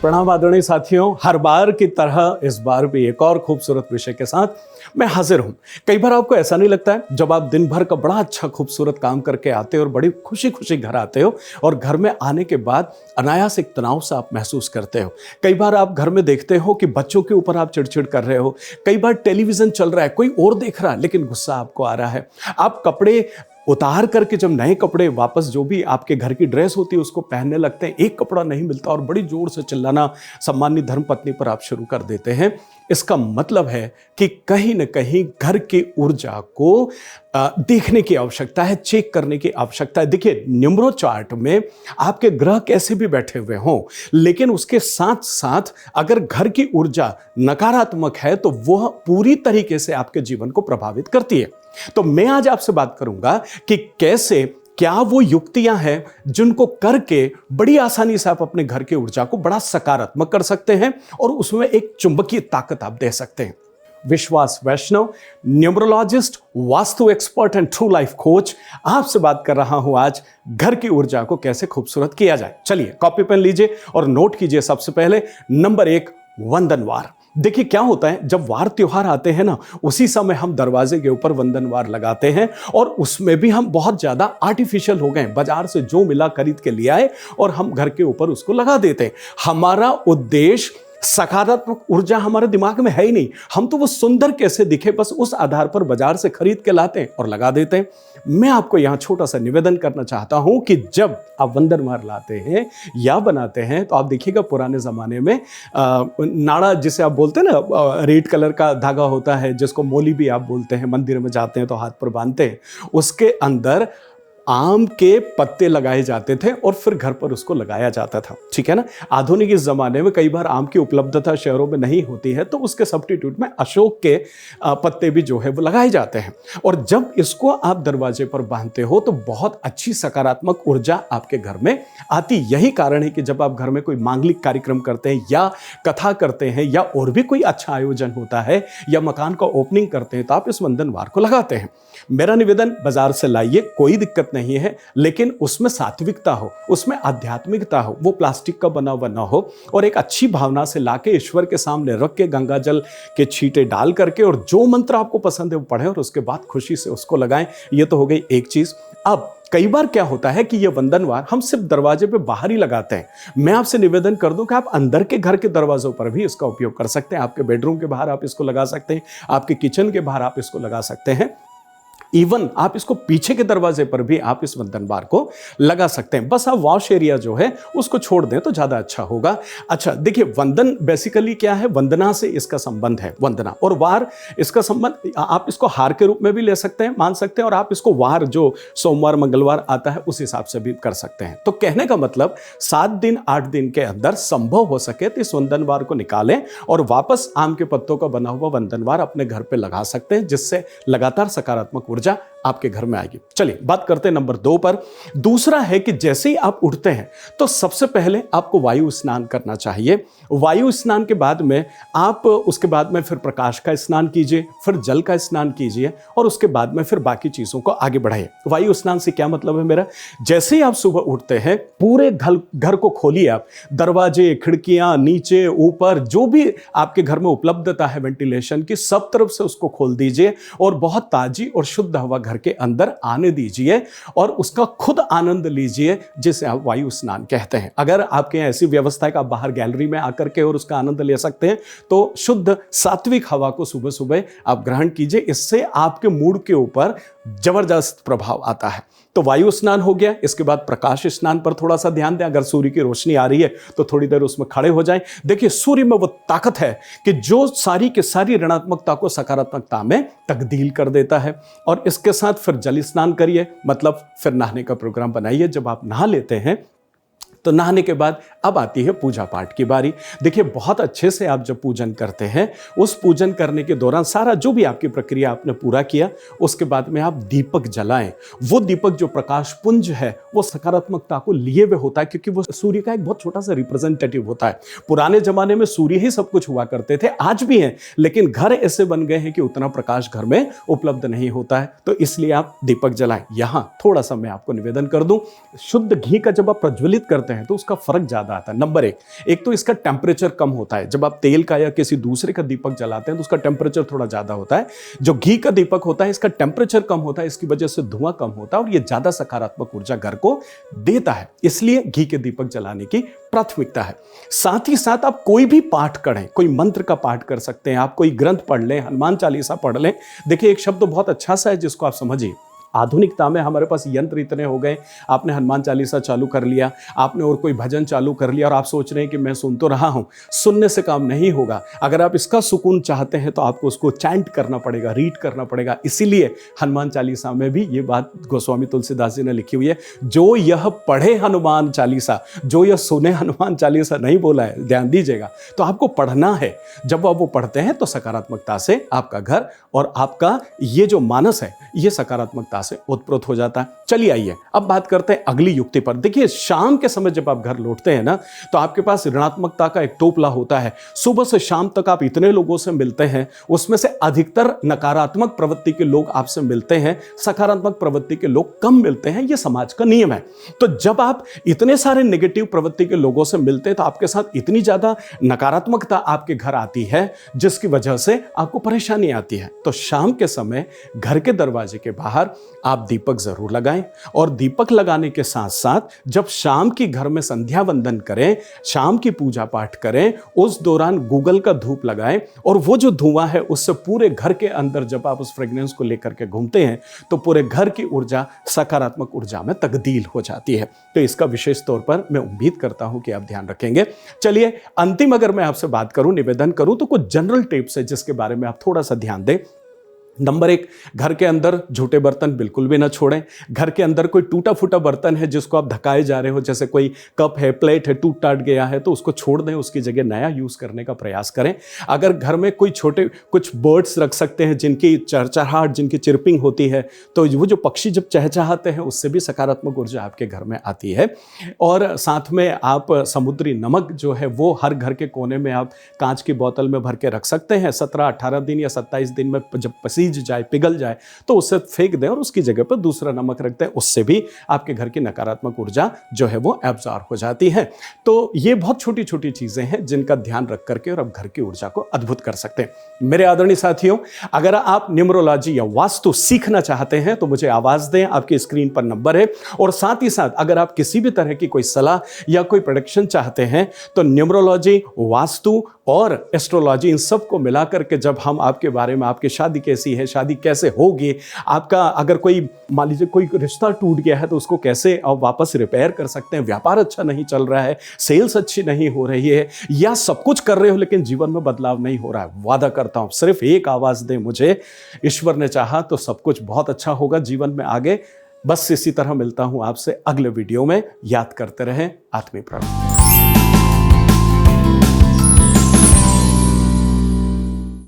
प्रणाम आदरणीय साथियों, हर बार की तरह इस बार भी एक और खूबसूरत विषय के साथ मैं हाजिर हूं। कई बार आपको ऐसा नहीं लगता है जब आप दिन भर का बड़ा अच्छा खूबसूरत काम करके आते हो और बड़ी खुशी खुशी घर आते हो और घर में आने के बाद अनायास एक तनाव सा आप महसूस करते हो। कई बार आप घर में देखते हो कि बच्चों के ऊपर आप चिड़चिड़ कर रहे हो, कई बार टेलीविजन चल रहा है, कोई और देख रहा है लेकिन गुस्सा आपको आ रहा है। आप कपड़े उतार करके जब नए कपड़े वापस जो भी आपके घर की ड्रेस होती है उसको पहनने लगते हैं, एक कपड़ा नहीं मिलता और बड़ी जोर से चिल्लाना सम्मानित धर्मपत्नी पर आप शुरू कर देते हैं। इसका मतलब है कि कहीं ना कहीं घर की ऊर्जा को देखने की आवश्यकता है, चेक करने की आवश्यकता है। देखिए, न्यूमरो चार्ट में आपके ग्रह कैसे भी बैठे हुए हों, लेकिन उसके साथ साथ अगर घर की ऊर्जा नकारात्मक है तो वह पूरी तरीके से आपके जीवन को प्रभावित करती है। तो मैं आज आपसे बात करूंगा कि कैसे, क्या वो युक्तियां हैं जिनको करके बड़ी आसानी से आप अपने घर की ऊर्जा को बड़ा सकारात्मक कर सकते हैं और उसमें एक चुंबकीय ताकत आप दे सकते हैं। Vishwas Vaishnav, numerologist, vastu expert and true life coach, आपसे बात कर रहा हूं आज घर की ऊर्जा को कैसे खूबसूरत किया जाए। चलिए कॉपी पेन लीजिए और नोट कीजिए। सबसे पहले नंबर 1, वंदनवार। देखिए क्या होता है, जब वार त्योहार आते हैं ना, उसी समय हम दरवाजे के ऊपर वंदनवार लगाते हैं और उसमें भी हम बहुत ज्यादा आर्टिफिशियल हो गए, बाजार से जो मिला खरीद के ले आए और हम घर के ऊपर उसको लगा देते हैं। हमारा उद्देश्य सकारात्मक ऊर्जा हमारे दिमाग में है ही नहीं, हम तो वो सुंदर कैसे दिखे बस उस आधार पर बाजार से खरीद के लाते हैं और लगा देते हैं। मैं आपको यहां छोटा सा निवेदन करना चाहता हूं कि जब आप वंदनवार लाते हैं या बनाते हैं तो आप देखिएगा पुराने जमाने में नाड़ा जिसे आप बोलते हैं ना, रेड कलर का धागा होता है जिसको मोली भी आप बोलते हैं, मंदिर में जाते हैं तो हाथ पर बांधते हैं, उसके अंदर आम के पत्ते लगाए जाते थे और फिर घर पर उसको लगाया जाता था। ठीक है ना। आधुनिक इस जमाने में कई बार आम की उपलब्धता शहरों में नहीं होती है तो उसके सब्स्टिट्यूट में अशोक के पत्ते भी जो है वो लगाए जाते हैं और जब इसको आप दरवाजे पर बांधते हो तो बहुत अच्छी सकारात्मक ऊर्जा आपके घर में आती। यही कारण है कि जब आप घर में कोई मांगलिक कार्यक्रम करते हैं या कथा करते हैं या और भी कोई अच्छा आयोजन होता है या मकान का ओपनिंग करते हैं तो आप इस वंदनवार को लगाते हैं। मेरा निवेदन, बाजार से लाइए, कोई दिक्कत नहीं है, लेकिन उसमें सात्विकता हो, उसमें आध्यात्मिकता हो, वो प्लास्टिक का बना हुआ ना हो और एक अच्छी भावना से लाके ईश्वर के सामने रख के गंगा जल के छींटे डाल करके और जो मंत्र आपको पसंद है वो पढ़ें और उसके बाद खुशी से उसको लगाएं। ये तो हो गई एक चीज। अब कई बार क्या होता है कि ये वंदनवार हम सिर्फ दरवाजे पे बाहर ही लगाते हैं। मैं आपसे निवेदन कर दूं कि आप अंदर के घर के दरवाजों पर भी इसका उपयोग कर सकते हैं। आपके बेडरूम के बाहर आप इसको लगा सकते हैं, आपके किचन के बाहर आप इसको लगा सकते हैं, इवन आप इसको पीछे के दरवाजे पर भी आप इस वंदनवार को लगा सकते हैं। बस आप वॉश एरिया जो है उसको छोड़ दें तो ज्यादा अच्छा होगा। अच्छा देखिए, वंदन बेसिकली क्या है, वंदना से इसका संबंध है, वंदना और वार इसका संबंध। आप इसको हार के रूप में भी ले सकते हैं, मान सकते हैं, और आप इसको वार जो सोमवार मंगलवार आता है उस हिसाब से भी कर सकते हैं। तो कहने का मतलब 7 दिन 8 दिन के अंदर संभव हो सके तो इस वंदनवार को निकालें और वापस आम के पत्तों का बना हुआ वंदनवार अपने घर पे लगा सकते हैं, जिससे लगातार सकारात्मक ऊर्जा आपके घर में आएगी। चलिए बात करते हैं नंबर 2 पर। दूसरा है कि जैसे ही आप उठते हैं तो सबसे पहले आपको वायु स्नान करना चाहिए। वायु स्नान के बाद में आप उसके बाद में फिर प्रकाश का स्नान कीजिए, फिर जल का स्नान कीजिए और उसके बाद में फिर बाकी चीजों को आगे बढ़ाइए। वायु स्नान से क्या मतलब है मेरा, जैसे ही आप सुबह उठते हैं पूरे घर को खोलिए, आप दरवाजे खिड़कियां नीचे ऊपर जो भी आपके घर में उपलब्धता है वेंटिलेशन की, सब तरफ से उसको खोल दीजिए और बहुत ताजी और शुद्ध हवा घर के अंदर आने दीजिए और उसका खुद आनंद लीजिए, जिसे आप वायु स्नान कहते हैं। अगर आपके यहाँ ऐसी व्यवस्था है कि आप बाहर गैलरी में आकर के और उसका आनंद ले सकते हैं तो शुद्ध सात्विक हवा को सुबह सुबह आप ग्रहण कीजिए। इससे आपके मूड के ऊपर जबरदस्त प्रभाव आता है। तो वायु स्नान हो गया। इसके बाद प्रकाश स्नान पर थोड़ा सा ध्यान दें। अगर सूर्य की रोशनी आ रही है तो थोड़ी देर उसमें खड़े हो जाएं। देखिए, सूर्य में वो ताकत है कि जो सारी की सारी ऋणात्मकता को सकारात्मकता में तब्दील कर देता है। और इसके साथ फिर जल स्नान करिए, मतलब फिर नहाने का प्रोग्राम बनाइए। जब आप नहा लेते हैं तो नहाने के बाद अब आती है पूजा पाठ की बारी। देखिए, बहुत अच्छे से आप जब पूजन करते हैं, उस पूजन करने के दौरान सारा जो भी आपकी प्रक्रिया आपने पूरा किया, उसके बाद में आप दीपक जलाएं। वो दीपक जो प्रकाश पुंज है वो सकारात्मकता को लिए हुए होता है, क्योंकि वो सूर्य का एक बहुत छोटा सा रिप्रेजेंटेटिव होता है। पुराने जमाने में सूर्य ही सब कुछ हुआ करते थे, आज भी हैं, लेकिन घर ऐसे बन गए हैं कि उतना प्रकाश घर में उपलब्ध नहीं होता है, तो इसलिए आप दीपक जलाएं। यहां थोड़ा सा मैं आपको निवेदन कर दूं, शुद्ध घी का जब आप प्रज्वलित करते करते हैं तो उसका फर्क ज़्यादा आता है। नंबर एक तो इसका टेम्परेचर कम होता है। जब आप तेल का या किसी दूसरे का दीपक जलाते हैं तो उसका टेम्परेचर थोड़ा ज़्यादा होता है। जो घी का दीपक होता है इसका टेम्परेचर कम होता है, इसकी वजह से धुआं कम होता है और ये ज़्यादा सकारात्मक ऊर्जा घर को देता है। इसलिए घी के दीपक जलाने की प्राथमिकता है। साथ ही साथ आप कोई भी पाठ करें, कोई मंत्र का पाठ कर सकते हैं, आप कोई ग्रंथ पढ़ लें, हनुमान चालीसा पढ़ लें। देखिए एक शब्द बहुत अच्छा सा है जिसको आप समझिए। आधुनिकता में हमारे पास यंत्र इतने हो गए, आपने हनुमान चालीसा चालू कर लिया, आपने और कोई भजन चालू कर लिया और आप सोच रहे हैं कि मैं सुन तो रहा हूं। सुनने से काम नहीं होगा। अगर आप इसका सुकून चाहते हैं तो आपको उसको चैंट करना पड़ेगा, रीड करना पड़ेगा। इसीलिए हनुमान चालीसा में भी ये बात गोस्वामी तुलसीदास जी ने लिखी हुई है, जो यह पढ़े हनुमान चालीसा, जो यह सुने हनुमान चालीसा नहीं बोला है, ध्यान दीजिएगा। तो आपको पढ़ना है। जब आप वो पढ़ते हैं तो सकारात्मकता से आपका घर और आपका ये जो मानस है ये सकारात्मकता से उत्प्रोत हो जाता है। चलिए आइए अब बात करते हैं अगली युक्ति पर। देखिए शाम के समय जब आप घर लौटते हैं ना तो आपके पास ऋणात्मकता का एक टोपला होता है। सुबह से शाम तक आप इतने लोगों से मिलते हैं, उसमें से अधिकतर नकारात्मक प्रवृत्ति के लोग आपसे मिलते हैं, सकारात्मक प्रवृत्ति के लोग कम मिलते हैं। यह समाज का नियम है। तो जब आप इतने सारे नेगेटिव प्रवृत्ति के लोगों से मिलते हैं तो आपके साथ इतनी ज्यादा नकारात्मकता आपके घर आती है जिसकी वजह से आपको परेशानी आती है। तो शाम के समय घर के दरवाजे के बाहर आप दीपक जरूर लगाएं और दीपक लगाने के साथ साथ जब शाम की घर में संध्या वंदन करें, शाम की पूजा पाठ करें, उस दौरान गूगल का धूप लगाएं और वो जो धुआं है उससे पूरे घर के अंदर जब आप उस फ्रेग्रेंस को लेकर के घूमते हैं तो पूरे घर की ऊर्जा सकारात्मक ऊर्जा में तब्दील हो जाती है। तो इसका विशेष तौर पर मैं उम्मीद करता हूं कि आप ध्यान रखेंगे। चलिए अंतिम अगर मैं आपसे बात करूं, निवेदन करूं तो कुछ जनरल टिप्स है जिसके बारे में आप थोड़ा सा ध्यान दें। नंबर एक, घर के अंदर झूठे बर्तन बिल्कुल भी ना छोड़ें। घर के अंदर कोई टूटा फूटा बर्तन है जिसको आप धकाए जा रहे हो, जैसे कोई कप है, प्लेट है, टूट टाट गया है तो उसको छोड़ दें, उसकी जगह नया यूज करने का प्रयास करें। अगर घर में कोई छोटे कुछ बर्ड्स रख सकते हैं जिनकी चहचहाहट, जिनकी चिरपिंग होती है, तो वो जो पक्षी जब चहचहाते हैं उससे भी सकारात्मक ऊर्जा आपके घर में आती है। और साथ में आप समुद्री नमक जो है वो हर घर के कोने में आप कांच की बोतल में भर के रख सकते हैं। 17-18 दिन या 27 दिन में जब जाए, पिघल जाए तो उसे फेंक दें और उसकी जगह पर दूसरा नमक रख दें। उससे भी आपके घर की नकारात्मक ऊर्जा जो है वो एब्जॉर्ब हो जाती है। तो ये बहुत छोटी छोटी चीजें हैं जिनका ध्यान रख करके और आप घर की ऊर्जा को अद्भुत कर सकते हैं। मेरे आदरणीय साथियों, अगर आप न्यूमरोलॉजी या वास्तु सीखना चाहते हैं तो मुझे आवाज दें, आपकी स्क्रीन पर नंबर है। और साथ ही साथ अगर आप किसी भी तरह की कोई सलाह या कोई प्रेडिक्शन चाहते हैं तो न्यूमरोलॉजी, वास्तु और एस्ट्रोलॉजी, इन सब को मिलाकर के जब हम आपके बारे में, आपकी शादी कैसी है, शादी कैसे होगी, आपका अगर कोई मान लीजिए कोई रिश्ता टूट गया है तो उसको कैसे आप वापस रिपेयर कर सकते हैं, व्यापार अच्छा नहीं चल रहा है, सेल्स अच्छी नहीं हो रही है, या सब कुछ कर रहे हो लेकिन जीवन में बदलाव नहीं हो रहा है, वादा करता हूं सिर्फ एक आवाज दें मुझे, ईश्वर ने चाहा तो सब कुछ बहुत अच्छा होगा जीवन में आगे। बस इसी तरह मिलता हूं आपसे अगले वीडियो में। याद करते रहें, आत्मीय प्रणव।